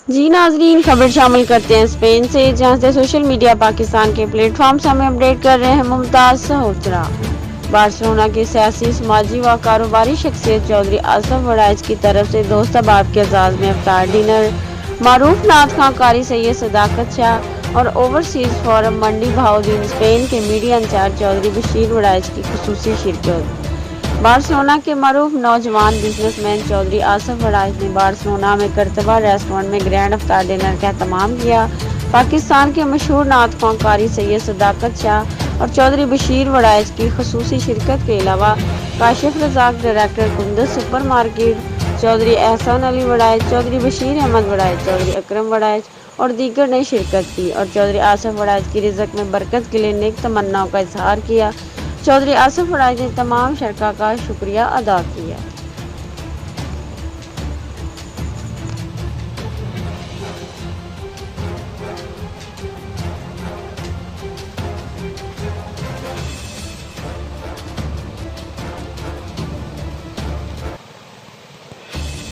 जी नाजरीन, खबर शामिल करते हैं स्पेन से, जहां से सोशल मीडिया पाकिस्तान के प्लेटफॉर्म से हमें अपडेट कर रहे हैं मुमताज सहोत्रा। बार्सिलोना के सियासी, समाजी व कारोबारी शख्सियत चौधरी आसफ वड़ाइच की तरफ से दोस्त अहबाब के एजाज़ में इफ्तार डिनर, मारूफ नात खां कारी सैयद सदाकत शाह और ओवरसीज फोरम मंडी बहाउद्दीन स्पेन के मीडिया इंचार्ज चौधरी बशीर वड़ाइच की खुसूसी शिरकत। बार्सिलोना के मरूफ नौजवान बिजनेसमैन चौधरी आसफ वड़ाइच ने बार्सिलोना में करतबा रेस्टोरेंट में ग्रैंड अफ्तार डिनर का एहतमाम किया। पाकिस्तान के मशहूर नात ख्वां कारी सैयद सदाकत शाह और चौधरी बशीर वड़ाइच की खसूसी शिरकत के अलावा काशिफ रजाक, डायरेक्टर कुंदस सुपर मार्केट, चौधरी एहसान अली वड़ाइच, चौधरी बशीर अहमद वड़ाइच, चौधरी अकरम वड़ाइच और दीगर ने शिरकत की और चौधरी आसफ वड़ाइच की रिज़्क में बरकत के लिए नेक तमन्नाओं का इजहार किया। चौधरी आसफ वड़ाइच ने तमाम शरका का शुक्रिया अदा किया।